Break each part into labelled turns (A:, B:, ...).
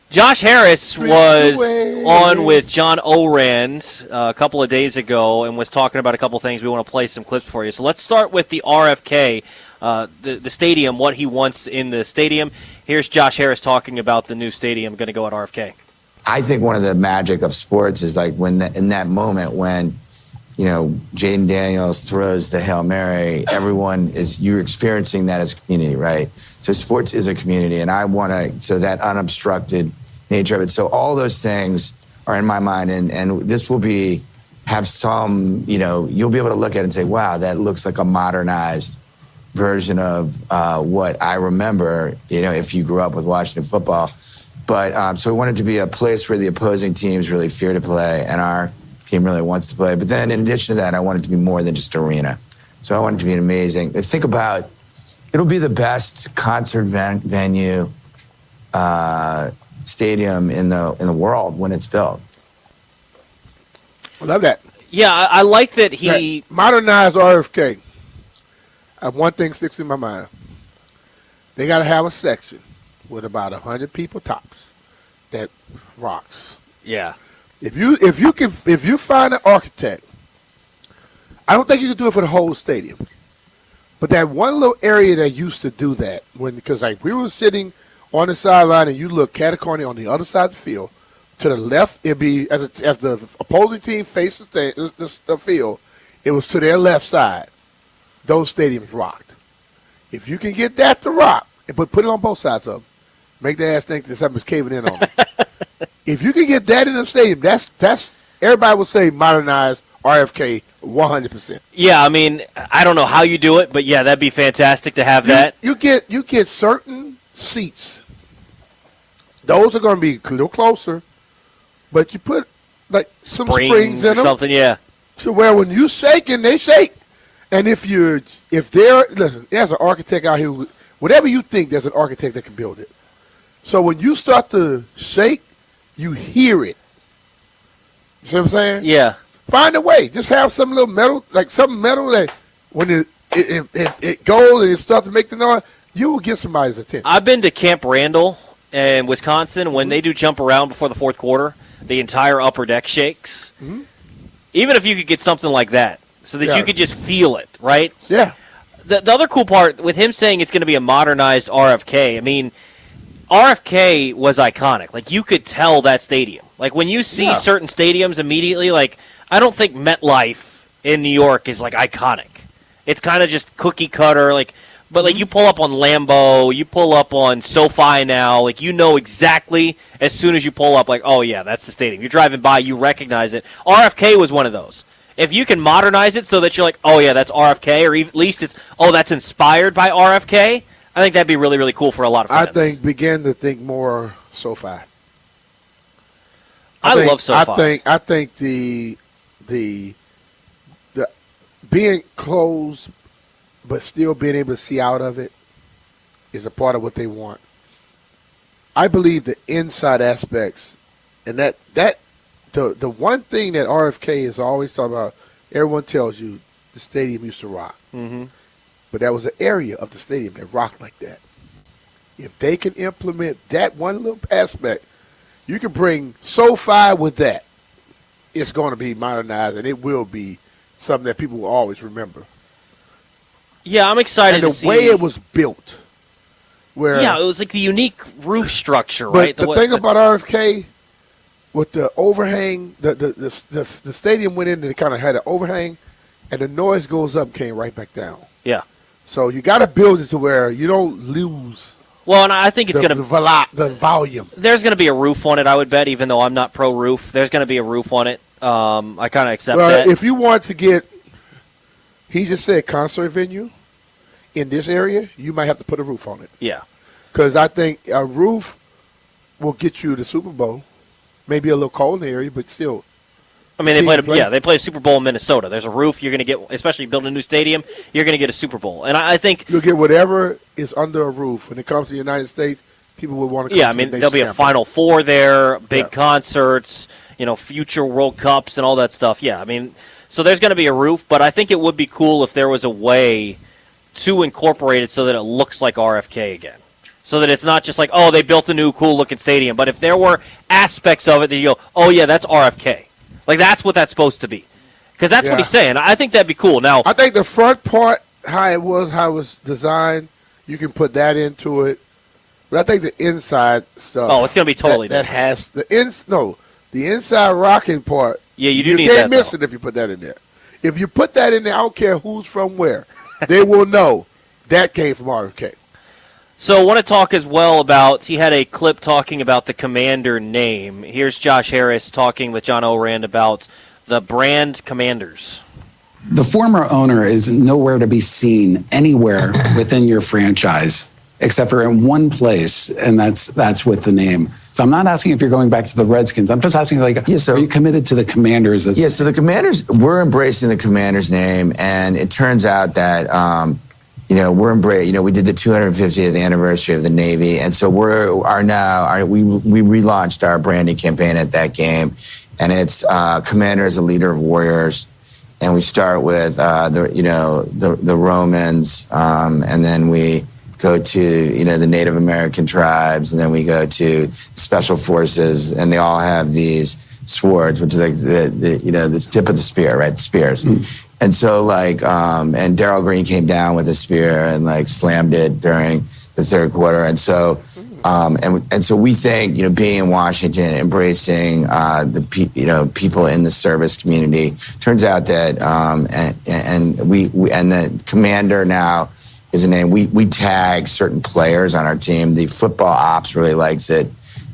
A: Josh Harris was on with John Orand a couple of days ago and was talking about a couple of things. We want to play some clips for you. So let's start with the RFK, the stadium, what he wants in the stadium. Here's Josh Harris talking about the new stadium going to go at RFK.
B: I think one of the magic of sports is like when in that moment when, Jaden Daniels throws the Hail Mary, you're experiencing that as a community, right? So sports is a community, and so that unobstructed nature of it. So all those things are in my mind, and this will have some, you'll be able to look at it and say, wow, that looks like a modernized version of what I remember, if you grew up with Washington football. But so we want it to be a place where the opposing teams really fear to play, and our team really wants to play. But then in addition to that, I want it to be more than just arena. So I want it to be an amazing, think about, it'll be the best concert venue stadium in the world when it's built.
C: I love that.
A: Yeah, I like that he
C: modernized RFK. One thing sticks in my mind. They got to have a section with about 100 people tops that rocks.
A: Yeah.
C: If you find an architect, I don't think you can do it for the whole stadium, but that one little area that used to do that because like we were sitting on the sideline and you look catacorny on the other side of the field, to the left it'd be as the opposing team faces the field, it was to their left side. Those stadiums rocked. If you can get that to rock, but put it on both sides of them, make the ass think that something's caving in on them. If you can get that in the stadium, that's everybody would say modernized RFK 100%.
A: Yeah, I mean, I don't know how you do it, but yeah, that'd be fantastic to have that.
C: You get certain seats. Those are going to be a little closer, but you put like some springs in them,
A: something, yeah.
C: To where when you shaking, they shake. And if there's an architect out here, whatever you think, there's an architect that can build it. So when you start to shake, you hear it. You see what I'm saying?
A: Yeah.
C: Find a way. Just have some little metal, like some metal that when it goes and it starts to make the noise, you will get somebody's attention.
A: I've been to Camp Randall in Wisconsin. When they do jump around before the fourth quarter, the entire upper deck shakes. Mm-hmm. Even if you could get something like that so that you could just feel it, right?
C: Yeah.
A: The other cool part with him saying it's going to be a modernized RFK, I mean, RFK was iconic. Like, you could tell that stadium. Like, when you see certain stadiums immediately, like, I don't think MetLife in New York is, like, iconic. It's kind of just cookie cutter, like, but, like, you pull up on Lambeau, you pull up on SoFi now, like, you know exactly as soon as you pull up, like, oh, yeah, that's the stadium. You're driving by, you recognize it. RFK was one of those. If you can modernize it so that you're like, oh, yeah, that's RFK, or at least it's, oh, that's inspired by RFK, I think that'd be really, really cool for a lot of fans.
C: I think begin to think more SoFi.
A: I love SoFi.
C: I think the being closed but still being able to see out of it is a part of what they want. I believe the inside aspects, and that the one thing that RFK is always talking about, everyone tells you the stadium used to rock. Mm-hmm. But that was an area of the stadium that rocked like that. If they can implement that one little aspect, you can bring SoFi with that. It's going to be modernized, and it will be something that people will always remember.
A: Yeah, I'm excited to see.
C: And the way it was built.
A: Yeah, it was like the unique roof structure,
C: but
A: right?
C: The thing about RFK, with the overhang, the stadium went in and it kind of had an overhang, and the noise goes up and came right back down.
A: Yeah.
C: So you got to build it to where you don't lose.
A: Well, and I think it's going to
C: the volume.
A: There's going to be a roof on it, I would bet, even though I'm not pro roof. There's going to be a roof on it. I kind of accept that.
C: If you want to get, he just said concert venue in this area, you might have to put a roof on it.
A: Yeah.
C: Because I think a roof will get you the Super Bowl. Maybe a little cold in the area, but still.
A: I mean, they played a Super Bowl in Minnesota. There's a roof you're going to get, especially building a new stadium, you're going to get a Super Bowl. And I think
C: you'll get whatever is under a roof. When it comes to the United States, people will want to come
A: I mean, there'll be a Final Four there, big concerts, future World Cups and all that stuff. Yeah, I mean, so there's going to be a roof, but I think it would be cool if there was a way to incorporate it so that it looks like RFK again. so that it's not just like, oh, they built a new cool-looking stadium. But if there were aspects of it that you go, oh, yeah, that's RFK. Like, that's what that's supposed to be. Because that's what he's saying. I think that'd be cool. Now,
C: I think the front part, how it was designed, you can put that into it. But I think the inside stuff.
A: oh, it's going to be totally
C: that
A: different.
C: has the inside rocking part.
A: Yeah, you do need
C: can't
A: that,
C: miss
A: though.
C: it if you put that in there. If you put that in there, I don't care who's from where, they will know that came from RFK.
A: So I want to talk as well about, he had a clip talking about the Commander name. Here's Josh Harris talking with John Orand about the brand Commanders.
D: The former owner is nowhere to be seen anywhere within your franchise except for in one place, and that's with the name. So I'm not asking if you're going back to the Redskins. I'm just asking, like, are you committed to the Commanders?
B: So the Commanders, we're embracing the Commanders name, and it turns out that, we did the 250th anniversary of the Navy, and so we relaunched our branding campaign at that game, and it's Commander as a leader of warriors, and we start with the Romans, and then we go to the Native American tribes, and then we go to special forces, and they all have these swords, which is like the tip of the spear, right? The spears. And so and Darryl Green came down with a spear and slammed it during the third quarter. And so and so we think being in Washington, embracing the people in the service community, turns out that and the Commander now is a name. We tag certain players on our team. The football ops really likes it.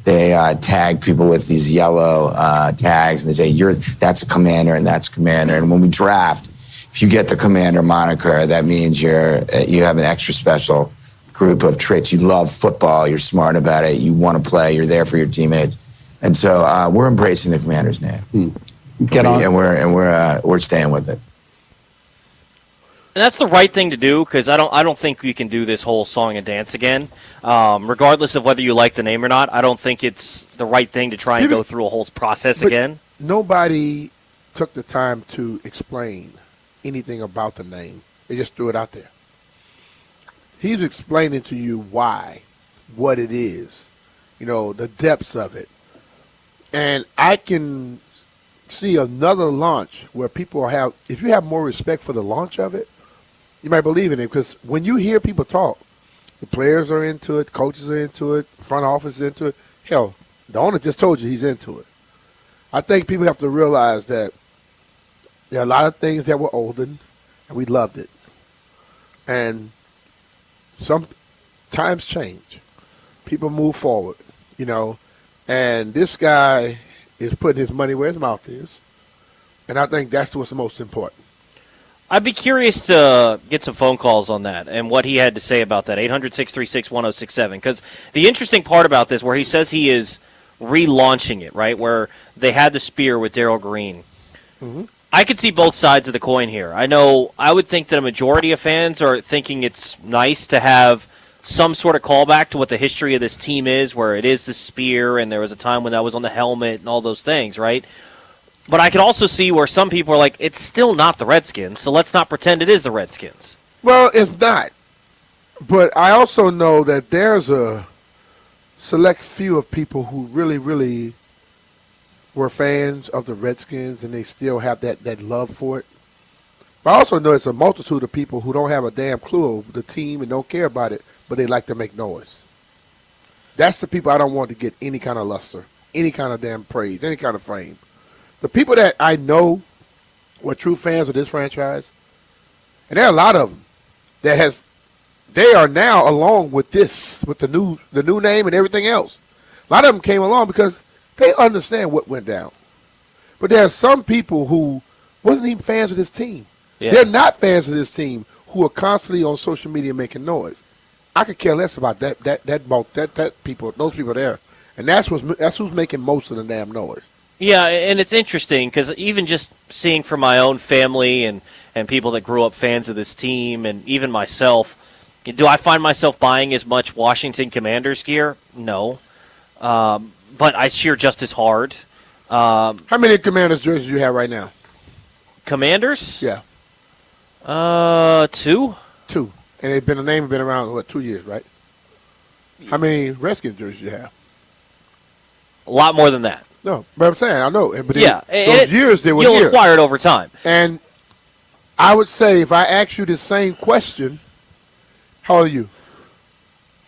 B: They tag people with these yellow tags, and they say, that's a Commander and that's Commander. And when we draft, if you get the Commander moniker, that means you have an extra special group of traits. You love football, you're smart about it, you want to play, you're there for your teammates. And so we're embracing the Commander's name.
D: Get on.
B: And we're staying with it.
A: And that's the right thing to do, because I don't think we can do this whole song and dance again. Regardless of whether you like the name or not, I don't think it's the right thing to try and go through a whole process again.
C: Nobody took the time to explain anything about the name. They just threw it out there. He's explaining to you why, what it is, the depths of it. And I can see another launch where people if you have more respect for the launch of it, you might believe in it, because when you hear people talk, the players are into it, coaches are into it, front office is into it. Hell, the owner just told you he's into it. I think people have to realize that there are a lot of things that were olden, and we loved it. And some times change. People move forward, and this guy is putting his money where his mouth is, and I think that's what's most important.
A: I'd be curious to get some phone calls on that and what he had to say about that, 800-636-1067. Because the interesting part about this, where he says he is relaunching it, right, where they had the spear with Darryl Green, I could see both sides of the coin here. I would think that a majority of fans are thinking it's nice to have some sort of callback to what the history of this team is, where it is the spear, and there was a time when that was on the helmet and all those things, right? But I could also see where some people are like, it's still not the Redskins, so let's not pretend it is the Redskins.
C: Well, it's not. But I also know that there's a select few of people who really, really were fans of the Redskins, and they still have that love for it. But I also know it's a multitude of people who don't have a damn clue of the team and don't care about it, but they like to make noise. That's the people I don't want to get any kind of luster, any kind of damn praise, any kind of fame. The people that I know were true fans of this franchise, and there are a lot of them they are now along with this, with the new name and everything else. A lot of them came along because they understand what went down. But there are some people who wasn't even fans of this team. Yeah. They're not fans of this team who are constantly on social media making noise. I could care less about that people, those people there, and that's who's making most of the damn noise.
A: Yeah, and it's interesting because even just seeing from my own family and people that grew up fans of this team, and even myself, do I find myself buying as much Washington Commanders gear? No. But I cheer just as hard.
C: How many Commanders jerseys do you have right now?
A: Commanders?
C: Yeah.
A: 2.
C: 2. And the name has been around, 2 years, right? How many Redskins jerseys you have?
A: A lot more than that.
C: No, but I'm saying I know. But
A: Yeah,
C: those years they were
A: you'll
C: here.
A: acquire it over time.
C: And I would say if I ask you the same question, how old are you?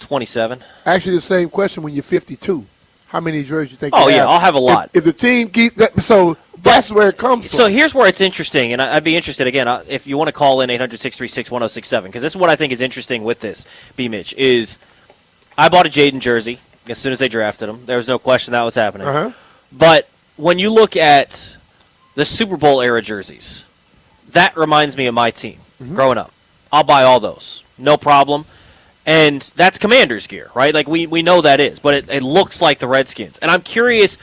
A: 27.
C: Ask you the same question when you're 52. How many jerseys you think?
A: Oh
C: you
A: yeah,
C: have?
A: I'll have a lot.
C: If the team keep that, so that's where it comes from.
A: So here's where it's interesting, and I'd be interested again if you want to call in 800-636-1067, because this is what I think is interesting with this. BMitch is I bought a Jaden jersey as soon as they drafted him. There was no question that was happening.
C: Uh-huh.
A: But when you look at the Super Bowl era jerseys, that reminds me of my team growing up. I'll buy all those, no problem. And that's Commanders gear, right? Like, we know that is, but it looks like the Redskins. And I'm curious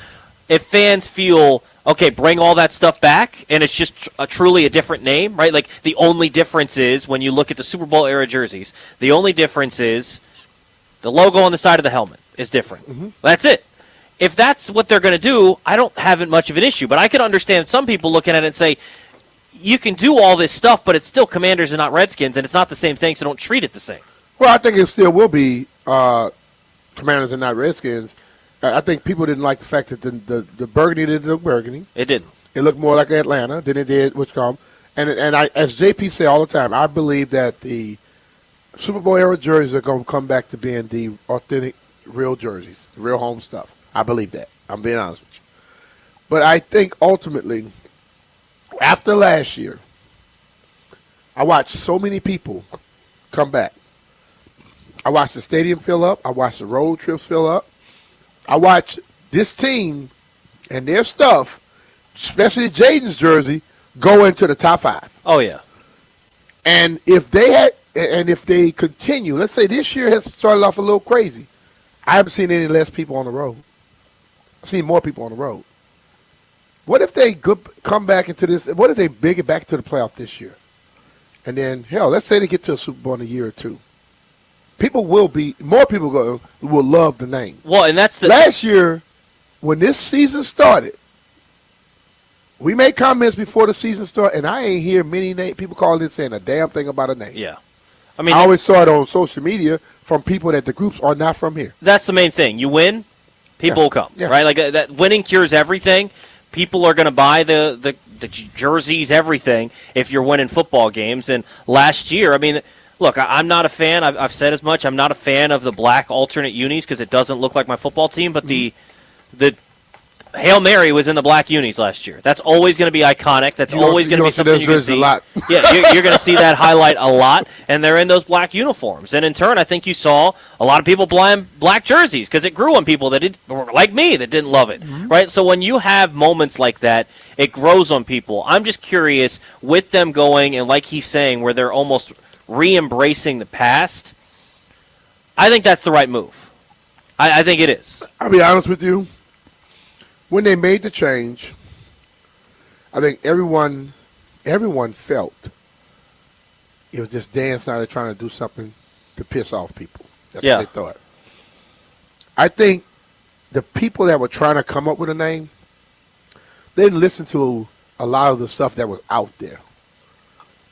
A: if fans feel, okay, bring all that stuff back, and it's just truly a different name, right? Like, the only difference is, when you look at the Super Bowl era jerseys, the only difference is the logo on the side of the helmet is different. That's it. If that's what they're going to do, I don't have much of an issue. But I can understand some people looking at it and say, you can do all this stuff, but it's still Commanders and not Redskins, and it's not the same thing, so don't treat it the same.
C: Well, I think it still will be Commanders and not Redskins. I think people didn't like the fact that the burgundy didn't look burgundy.
A: It didn't.
C: It looked more like Atlanta than it did and I, as JP say all the time, I believe that the Super Bowl era jerseys are going to come back to being the authentic, real jerseys, the real home stuff. I believe that. I'm being honest with you. But I think ultimately, after last year, I watched so many people come back. I watched the stadium fill up. I watched the road trips fill up. I watched this team and their stuff, especially Jaden's jersey, go into the top 5.
A: Oh, yeah.
C: And if they continue, let's say this year has started off a little crazy. I haven't seen any less people on the road. I've seen more people on the road. What if they come back into this? What if they big it back to the playoff this year? And then, hell, let's say they get to a Super Bowl in a year or two. More people will love the name.
A: Well, and that's
C: last year, when this season started, we made comments before the season started, and I ain't hear many people calling it saying a damn thing about a name.
A: Yeah.
C: I always saw it on social media from people that the groups are not from here.
A: That's the main thing. You win, people will come, right? Like that winning cures everything. People are going to buy the jerseys, everything, if you're winning football games. And last year, look, I'm not a fan. I've said as much. I'm not a fan of the black alternate unis because it doesn't look like my football team. But the Hail Mary was in the black unis last year. That's always going to be iconic. That's always going to be something you can see.
C: A lot.
A: Yeah, you're going to see that highlight a lot. And they're in those black uniforms. And in turn, I think you saw a lot of people buying black jerseys because it grew on people that like me that didn't love it, right? So when you have moments like that, it grows on people. I'm just curious with them going and like he's saying, where they're almost re-embracing the past. I think that's the right move. I think it is.
C: I'll be honest with you. When they made the change, I think everyone felt it was just Dan Snyder trying to do something to piss off people. That's what they thought. I think the people that were trying to come up with a name, they didn't listen to a lot of the stuff that was out there.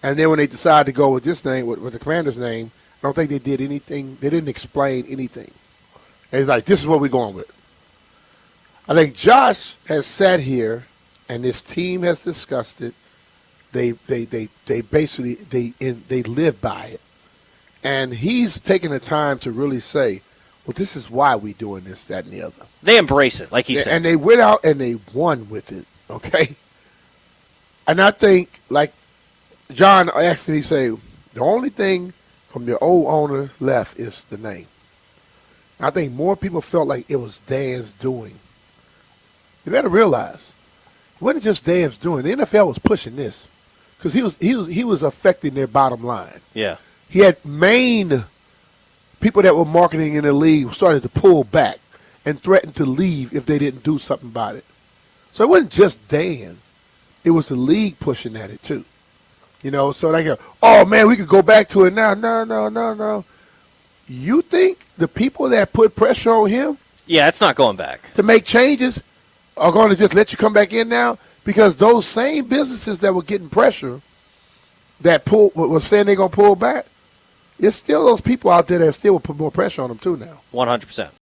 C: And then when they decided to go with this name, with the Commander's name, I don't think they did anything. They didn't explain anything. And it's like, this is what we're going with. I think Josh has sat here, and this team has discussed it. They basically they live by it, and he's taken the time to really say, "Well, this is why we're doing this, that, and the other."
A: They embrace it, like he said,
C: and they went out and they won with it. Okay, and I think, like John asked me, he say, the only thing from the old owner left is the name. I think more people felt like it was Dan's doing. You better realize, it wasn't just Dan's doing. The NFL was pushing this because he was affecting their bottom line.
A: Yeah,
C: he had main people that were marketing in the league started to pull back and threaten to leave if they didn't do something about it. So it wasn't just Dan; it was the league pushing at it too. So they go, "Oh man, we could go back to it now." No. You think the people that put pressure on him?
A: Yeah, it's not going back
C: to make changes. Are going to just let you come back in now? Because those same businesses that were getting pressure that was saying they're going to pull back It's still those people out there that still will put more pressure on them too now.
A: 100%.